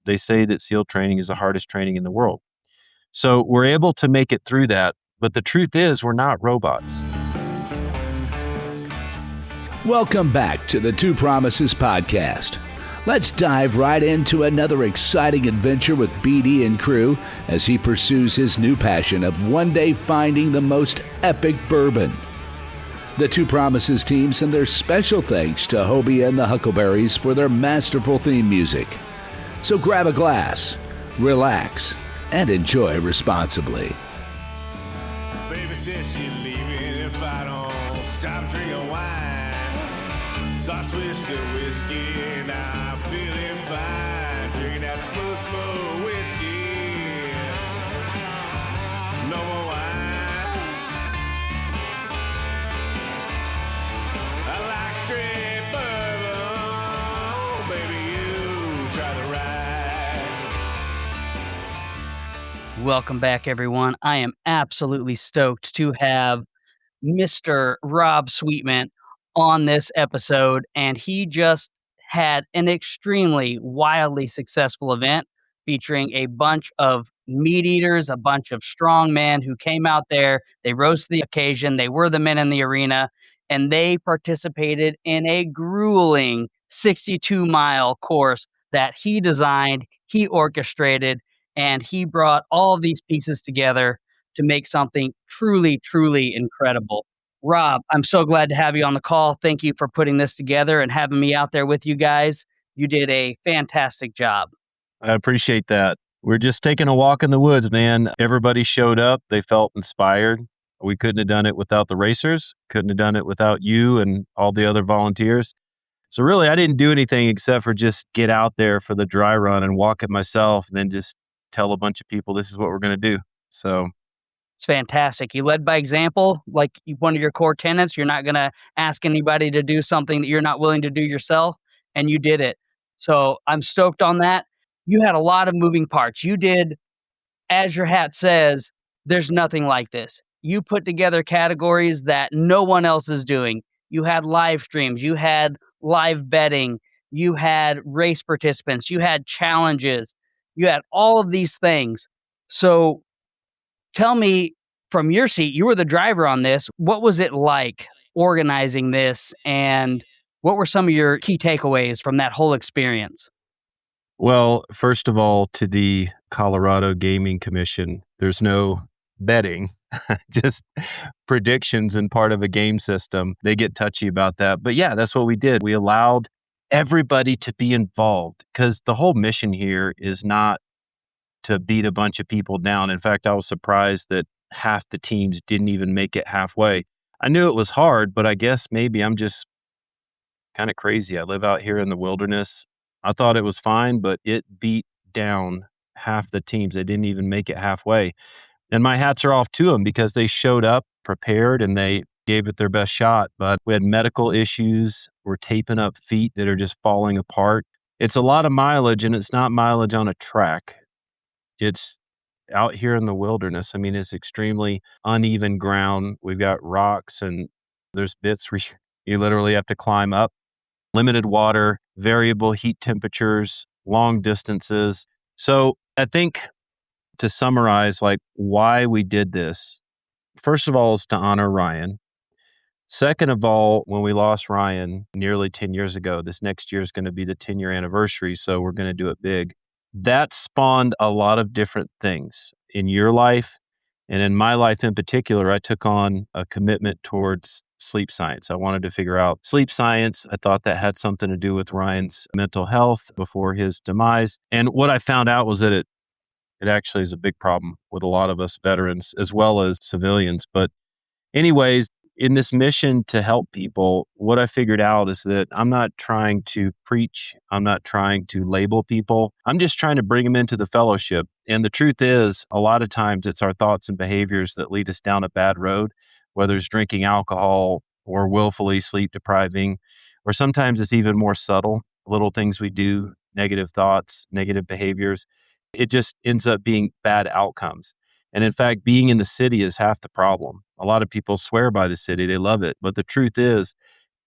they say that SEAL training is the hardest training in the world. So we're able to make it through that. But the truth is, we're not robots. Welcome back to the Two Promises Podcast. Let's dive right into another exciting adventure with BD and crew as he pursues his new passion of one day finding the most epic bourbon. The Two Promises team send their special thanks to Hobie and the Huckleberries for their masterful theme music. So grab a glass, relax, and enjoy responsibly. Baby says she's leaving if I don't stop drinking wine. So I switched to whiskey and I'm feeling fine. Drinking that smooth, smooth whiskey. No more wine. I like straight bourbon. Baby, you try the ride. Welcome back, everyone. I am absolutely stoked to have Mr. Rob Sweetman on this episode, and he just had an extremely wildly successful event featuring a bunch of meat eaters, a bunch of strong men who came out there. They rose to the occasion. They were the men in the arena, and they participated in a grueling 62-mile course that he designed, he orchestrated, and he brought all of these pieces together to make something truly, truly incredible. Rob, I'm so glad to have you on the call. Thank you for putting this together and having me out there with you guys. You did a fantastic job. I appreciate that. We're just taking a walk in the woods, man. Everybody showed up. They felt inspired. We couldn't have done it without the racers. Couldn't have done it without you and all the other volunteers. So really, I didn't do anything except for just get out there for the dry run and walk it myself, and then just tell a bunch of people this is what we're going to do. So it's fantastic. You led by example, like one of your core tenets. You're not going to ask anybody to do something that you're not willing to do yourself, and you did it. So I'm stoked on that. You had a lot of moving parts. You did, as your hat says, there's nothing like this. You put together categories that no one else is doing. You had live streams. You had live betting. You had race participants. You had challenges. You had all of these things. So tell me, from your seat, you were the driver on this. What was it like organizing this, and what were some of your key takeaways from that whole experience? Well, first of all, to the Colorado Gaming Commission, there's no betting, just predictions and part of a game system. They get touchy about that. But yeah, that's what we did. We allowed everybody to be involved because the whole mission here is not to beat a bunch of people down. In fact, I was surprised that half the teams didn't even make it halfway. I knew it was hard, but I guess maybe I'm just kind of crazy. I live out here in the wilderness. I thought it was fine, but it beat down half the teams. They didn't even make it halfway. And my hats are off to them because they showed up prepared and they gave it their best shot. But we had medical issues. We're taping up feet that are just falling apart. It's a lot of mileage, and it's not mileage on a track. It's out here in the wilderness. I mean, it's extremely uneven ground. We've got rocks and there's bits where you literally have to climb up. Limited water, variable heat temperatures, long distances. So I think to summarize, like why we did this, first of all, is to honor Ryan. Second of all, when we lost Ryan nearly 10 years ago, this next year is going to be the 10-year anniversary, so we're going to do it big. That spawned a lot of different things in your life, and in my life in particular. I took on a commitment towards sleep science. I wanted to figure out sleep science. I thought that had something to do with Ryan's mental health before his demise. And what I found out was that it actually is a big problem with a lot of us veterans as well as civilians. But anyways, in this mission to help people, what I figured out is that I'm not trying to preach. I'm not trying to label people. I'm just trying to bring them into the fellowship. And the truth is, a lot of times it's our thoughts and behaviors that lead us down a bad road, whether it's drinking alcohol or willfully sleep depriving, or sometimes it's even more subtle, little things we do, negative thoughts, negative behaviors. It just ends up being bad outcomes. And in fact, being in the city is half the problem. A lot of people swear by the city. They love it. But the truth is,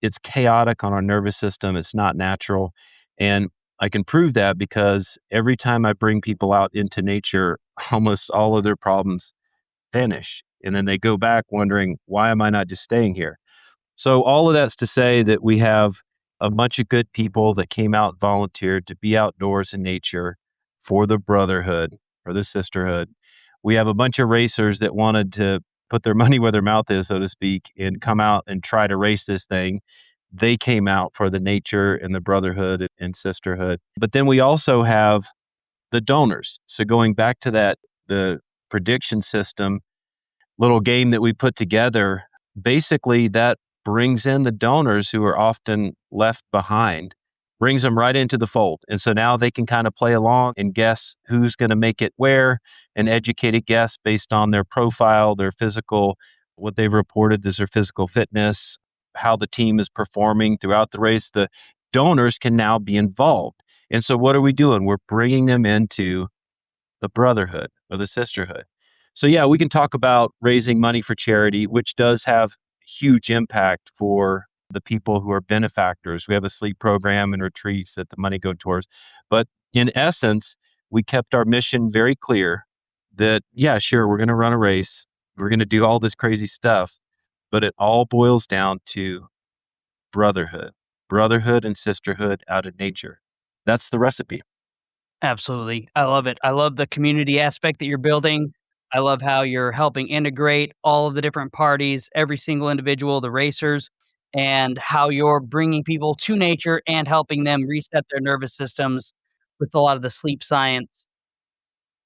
it's chaotic on our nervous system. It's not natural. And I can prove that because every time I bring people out into nature, almost all of their problems vanish. And then they go back wondering, why am I not just staying here? So all of that's to say that we have a bunch of good people that came out and volunteered to be outdoors in nature for the brotherhood or the sisterhood. We have a bunch of racers that wanted to put their money where their mouth is, so to speak, and come out and try to race this thing. They came out for the nature and the brotherhood and sisterhood. But then we also have the donors. So going back to that, the prediction system little game that we put together, basically that brings in the donors who are often left behind, brings them right into the fold. And so now they can kind of play along and guess who's going to make it where, an educated guess based on their profile, their physical, what they've reported as their physical fitness, how the team is performing throughout the race. The donors can now be involved. And so what are we doing? We're bringing them into the brotherhood or the sisterhood. So yeah, we can talk about raising money for charity, which does have huge impact for the people who are benefactors. We have a sleep program and retreats that the money go towards. But in essence, we kept our mission very clear that, yeah, sure, we're going to run a race. We're going to do all this crazy stuff, but it all boils down to brotherhood and sisterhood out of nature. That's the recipe. Absolutely. I love it. I love the community aspect that you're building. I love how you're helping integrate all of the different parties, every single individual, the racers, and how you're bringing people to nature and helping them reset their nervous systems with a lot of the sleep science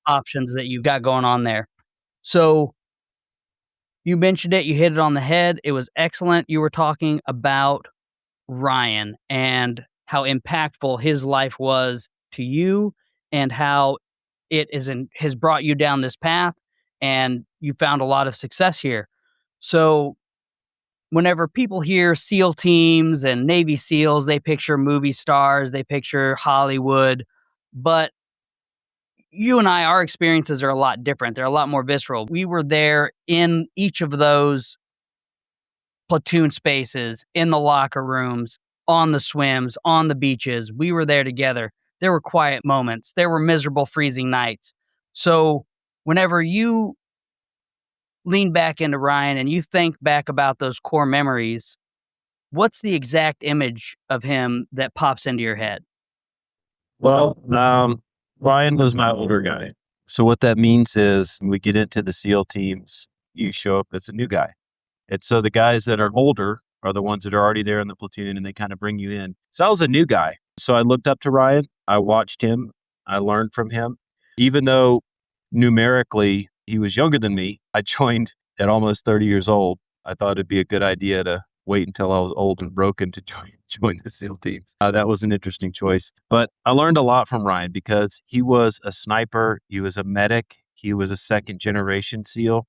options that you've got going on there. So you mentioned it, you hit it on the head. It was excellent. You were talking about Ryan and how impactful his life was to you and how has brought you down this path and you found a lot of success here. So whenever people hear SEAL teams and Navy SEALs, they picture movie stars, they picture Hollywood, but you and I, our experiences are a lot different. They're a lot more visceral. We were there in each of those platoon spaces, in the locker rooms, on the swims, on the beaches. We were there together. There were quiet moments. There were miserable, freezing nights. So whenever you lean back into Ryan and you think back about those core memories, what's the exact image of him that pops into your head? Well, Ryan was my older guy. So what that means is when we get into the SEAL teams, you show up as a new guy. And so the guys that are older are the ones that are already there in the platoon and they kind of bring you in. So I was a new guy. So I looked up to Ryan. I watched him. I learned from him. Even though numerically he was younger than me, I joined at almost 30 years old. I thought it'd be a good idea to wait until I was old and broken to join the SEAL teams. That was an interesting choice. But I learned a lot from Ryan because he was a sniper. He was a medic. He was a second generation SEAL.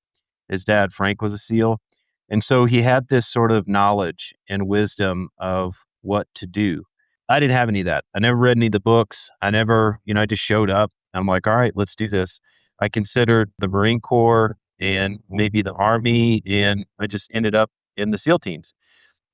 His dad, Frank, was a SEAL. And so he had this sort of knowledge and wisdom of what to do. I didn't have any of that. I never read any of the books. I just showed up. I'm like, all right, let's do this. I considered the Marine Corps and maybe the Army, and I just ended up in the SEAL teams.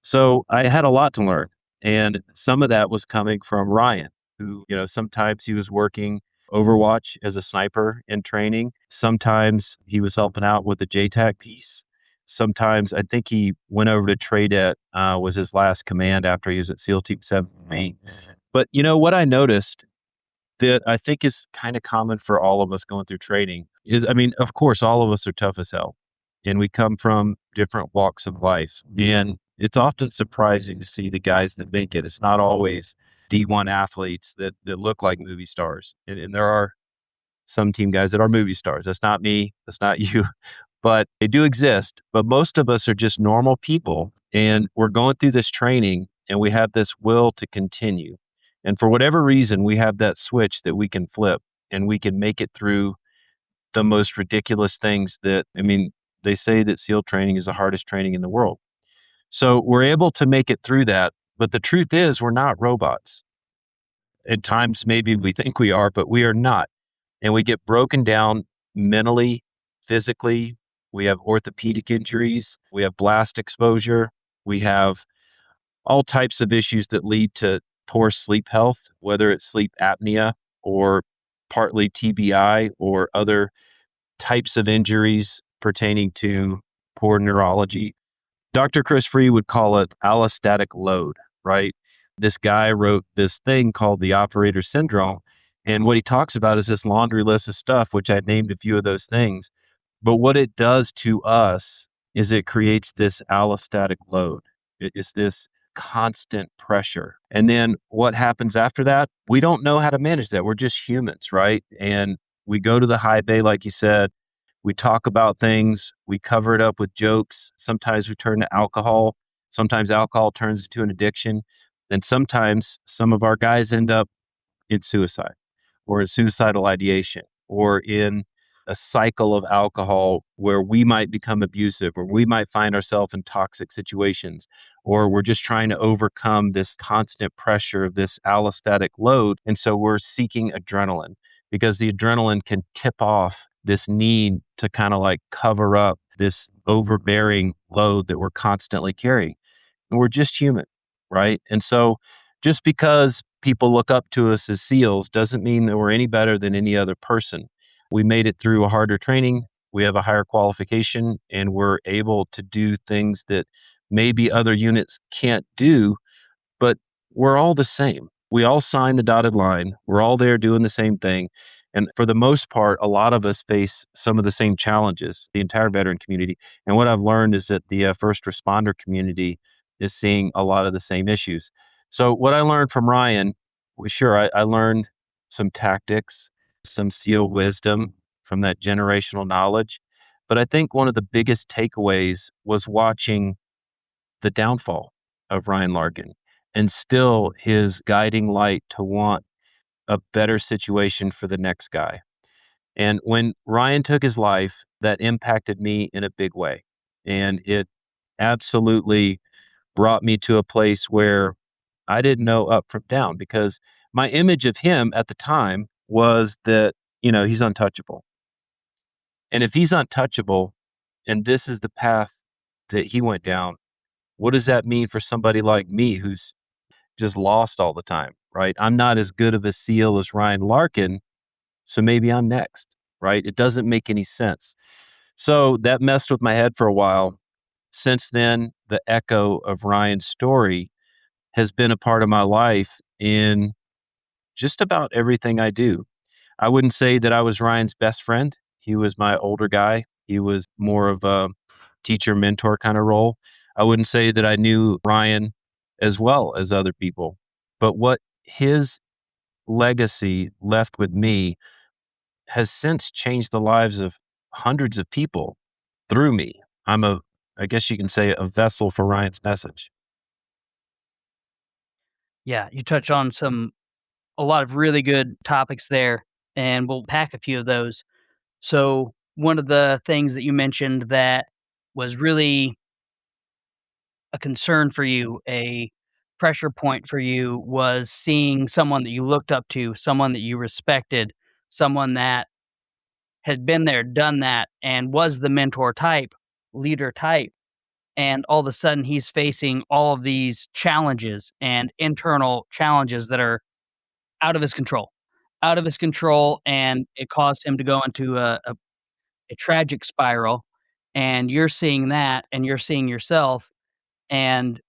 So I had a lot to learn. And some of that was coming from Ryan, who, sometimes he was working Overwatch as a sniper in training. Sometimes he was helping out with the JTAC piece. Sometimes I think he went over to TRADET, was his last command after he was at SEAL Team 7. But what I noticed that I think is kind of common for all of us going through training is, of course, all of us are tough as hell. And we come from different walks of life. And it's often surprising to see the guys that make it. It's not always D1 athletes that look like movie stars. And there are some team guys that are movie stars. That's not me. That's not you. But they do exist. But most of us are just normal people. And we're going through this training and we have this will to continue. And for whatever reason, we have that switch that we can flip and we can make it through the most ridiculous things they say that SEAL training is the hardest training in the world. So we're able to make it through that. But the truth is we're not robots. At times, maybe we think we are, but we are not. And we get broken down mentally, physically. We have orthopedic injuries. We have blast exposure. We have all types of issues that lead to poor sleep health, whether it's sleep apnea or partly TBI or other types of injuries pertaining to poor neurology. Dr. Chris Frueh would call it allostatic load, right? This guy wrote this thing called the Operator Syndrome. And what he talks about is this laundry list of stuff, which I named a few of those things. But what it does to us is it creates this allostatic load. It is this constant pressure. And then what happens after that? We don't know how to manage that. We're just humans, right? And we go to the high bay, like you said. We talk about things. We cover it up with jokes. Sometimes we turn to alcohol. Sometimes alcohol turns into an addiction. Then sometimes some of our guys end up in suicide or in suicidal ideation or in a cycle of alcohol where we might become abusive or we might find ourselves in toxic situations, or we're just trying to overcome this constant pressure of this allostatic load. And so we're seeking adrenaline because the adrenaline can tip off this need to kind of like cover up this overbearing load that we're constantly carrying. And we're just human, right? And so just because people look up to us as SEALs doesn't mean that we're any better than any other person. We made it through a harder training. We have a higher qualification and we're able to do things that maybe other units can't do, but we're all the same. We all sign the dotted line. We're all there doing the same thing. And for the most part, a lot of us face some of the same challenges, the entire veteran community. And what I've learned is that the first responder community is seeing a lot of the same issues. So what I learned from Ryan, I learned some tactics, some SEAL wisdom from that generational knowledge. But I think one of the biggest takeaways was watching the downfall of Ryan Larkin and still his guiding light to want a better situation for the next guy. And when Ryan took his life, that impacted me in a big way. And it absolutely brought me to a place where I didn't know up from down because my image of him at the time was that, he's untouchable. And if he's untouchable and this is the path that he went down, what does that mean for somebody like me who's just lost all the time, right? I'm not as good of a SEAL as Ryan Larkin, so maybe I'm next, right? It doesn't make any sense. So that messed with my head for a while. Since then, the echo of Ryan's story has been a part of my life in just about everything I do. I wouldn't say that I was Ryan's best friend. He was my older guy. He was more of a teacher mentor kind of role. I wouldn't say that I knew Ryan as well as other people, but what his legacy left with me has since changed the lives of hundreds of people through me. I guess you can say, a vessel for Ryan's message. Yeah, you touch on a lot of really good topics there, and we'll pack a few of those. So one of the things that you mentioned that was really a concern for you, a pressure point for you, was seeing someone that you looked up to, someone that you respected, someone that had been there, done that, and was the mentor type, leader type. And all of a sudden he's facing all of these challenges and internal challenges that are out of his control. And it caused him to go into a tragic spiral. And you're seeing that and you're seeing yourself and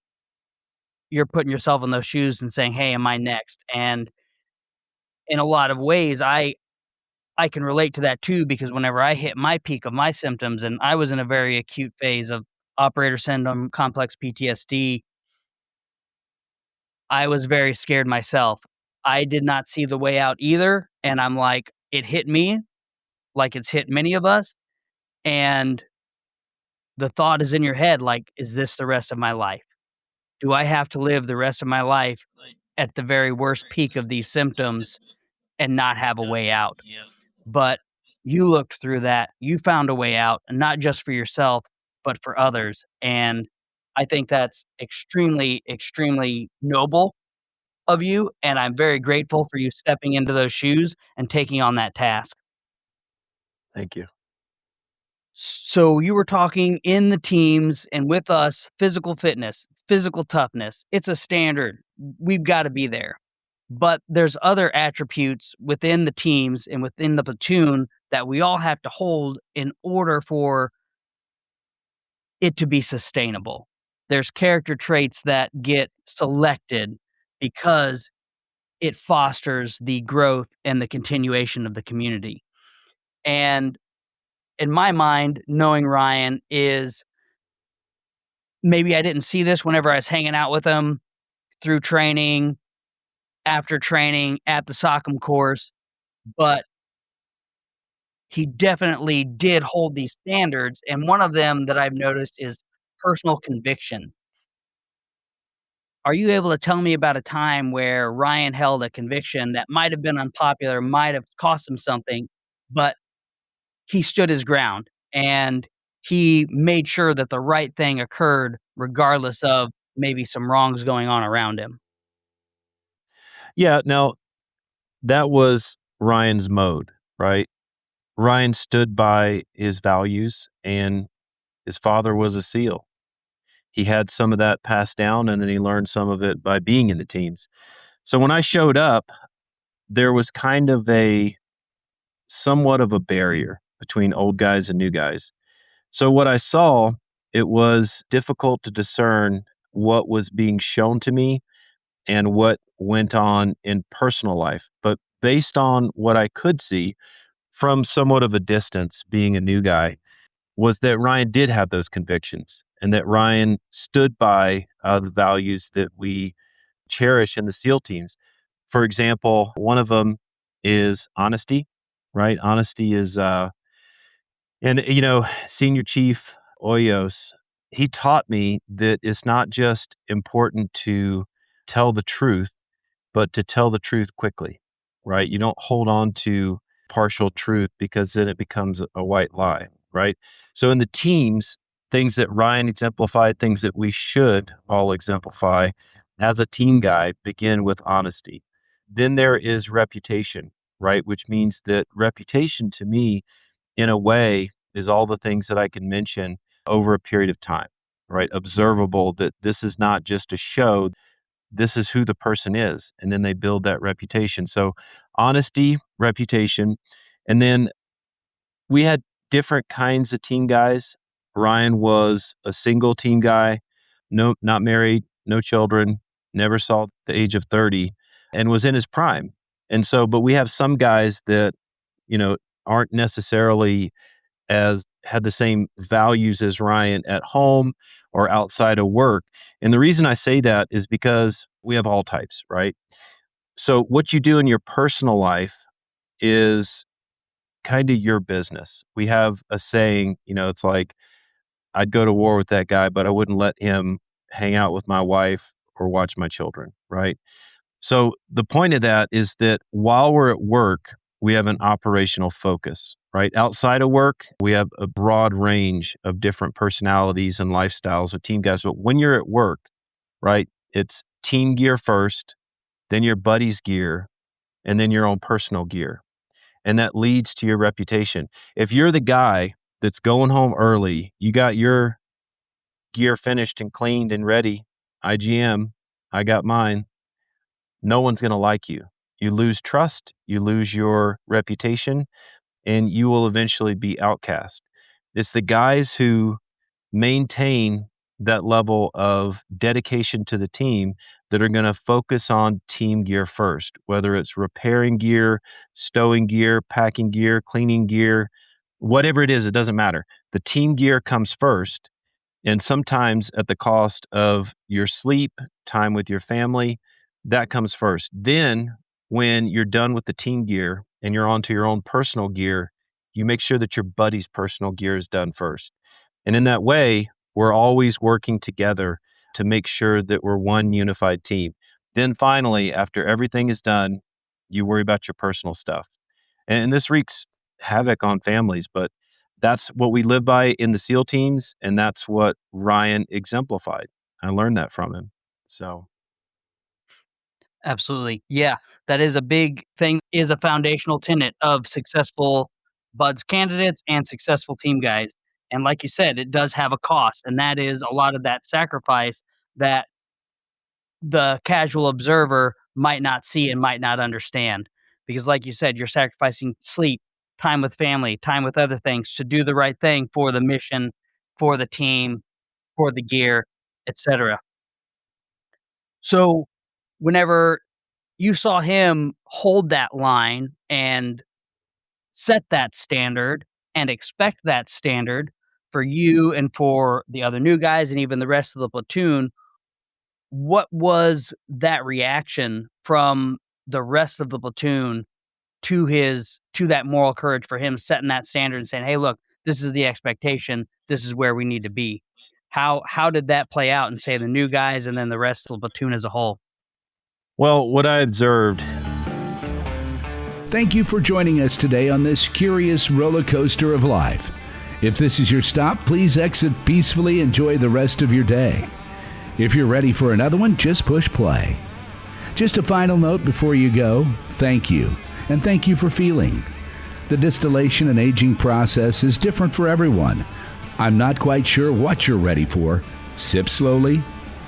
you're putting yourself in those shoes and saying, hey, am I next? And in a lot of ways, I can relate to that too, because whenever I hit my peak of my symptoms and I was in a very acute phase of operator syndrome, complex PTSD, I was very scared myself. I did not see the way out either. And I'm like, it hit me like it's hit many of us. And the thought is in your head, like, is this the rest of my life? Do I have to live the rest of my life at the very worst peak of these symptoms and not have a way out? But you looked through that. You found a way out, and not just for yourself, but for others. And I think that's extremely, extremely noble of you. And I'm very grateful for you stepping into those shoes and taking on that task. Thank you. So you were talking in the teams and with us, physical fitness, physical toughness. It's a standard. we've got to be there. But there's other attributes within the teams and within the platoon that we all have to hold in order for it to be sustainable. There's character traits that get selected because it fosters the growth and the continuation of the community. And in my mind, knowing Ryan is, maybe I didn't see this whenever I was hanging out with him through training, after training, at the SOCM course, but he definitely did hold these standards. And one of them that I've noticed is personal conviction. Are you able to tell me about a time where Ryan held a conviction that might have been unpopular, might have cost him something, but he stood his ground and he made sure that the right thing occurred regardless of maybe some wrongs going on around him? Yeah, now that was Ryan's mode, right? Ryan stood by his values, and his father was a SEAL. He had some of that passed down, and then he learned some of it by being in the teams. So when I showed up, there was kind of a somewhat of a barrier between old guys and new guys. So what I saw, it was difficult to discern what was being shown to me and what went on in personal life. But based on what I could see from somewhat of a distance, being a new guy, was that Ryan did have those convictions and that Ryan stood by the values that we cherish in the SEAL teams. For example, one of them is honesty, right? Honesty is, and Senior Chief Oyos, he taught me that it's not just important to tell the truth, but to tell the truth quickly, right? You don't hold on to partial truth because then it becomes a white lie, right? So in the teams, things that Ryan exemplified, things that we should all exemplify as a team guy, begin with honesty. Then there is reputation, right? Which means that reputation to me, in a way, is all the things that I can mention over a period of time, right? Observable, that this is not just a show, this is who the person is. And then they build that reputation. So honesty, reputation. And then we had different kinds of team guys. Ryan was a single team guy, no, not married, no children, never saw the age of 30, and was in his prime. And so, but we have some guys that, aren't necessarily as had the same values as Ryan at home or outside of work. And the reason I say that is because we have all types, right? So what you do in your personal life is kind of your business. We have a saying, it's like, I'd go to war with that guy, but I wouldn't let him hang out with my wife or watch my children, right? So the point of that is that while we're at work, we have an operational focus, right? Outside of work, we have a broad range of different personalities and lifestyles with team guys. But when you're at work, right, it's team gear first, then your buddy's gear, and then your own personal gear. And that leads to your reputation. If you're the guy that's going home early, you got your gear finished and cleaned and ready, IGM, I got mine, no one's going to like you. You lose trust, you lose your reputation, and you will eventually be outcast. It's the guys who maintain that level of dedication to the team that are going to focus on team gear first, whether it's repairing gear, stowing gear, packing gear, cleaning gear, whatever it is, it doesn't matter. The team gear comes first, and sometimes at the cost of your sleep, time with your family, that comes first. Then when you're done with the team gear and you're onto your own personal gear, you make sure that your buddy's personal gear is done first. And in that way, we're always working together to make sure that we're one unified team. Then finally, after everything is done, you worry about your personal stuff. And this wreaks havoc on families, but that's what we live by in the SEAL teams. And that's what Ryan exemplified. I learned that from him. So. Absolutely. Yeah, that is a big thing, is a foundational tenet of successful buds candidates and successful team guys. And like you said, it does have a cost, and that is a lot of that sacrifice that the casual observer might not see and might not understand. Because like you said, you're sacrificing sleep, time with family, time with other things to do the right thing for the mission, for the team, for the gear, etc. So whenever you saw him hold that line and set that standard and expect that standard for you and for the other new guys and even the rest of the platoon, what was that reaction from the rest of the platoon to that moral courage for him setting that standard and saying, "Hey, look, this is the expectation. This is where we need to be." How did that play out in, say, the new guys and then the rest of the platoon as a whole? Well, what I observed. Thank you for joining us today on this curious roller coaster of life. If this is your stop, please exit peacefully. Enjoy the rest of your day. If you're ready for another one, just push play. Just a final note before you go, thank you, and thank you for feeling. The distillation and aging process is different for everyone. I'm not quite sure what you're ready for. Sip slowly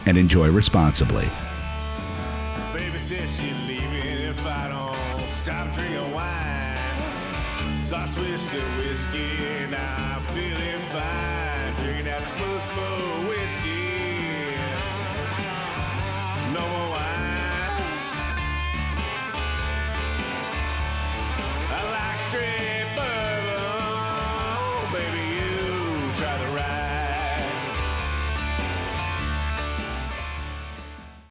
and enjoy responsibly. Baby says she's leaving if I don't stop drinking wine. So I switched to whiskey and I'm feeling fine. Drinking that smooth whiskey. No more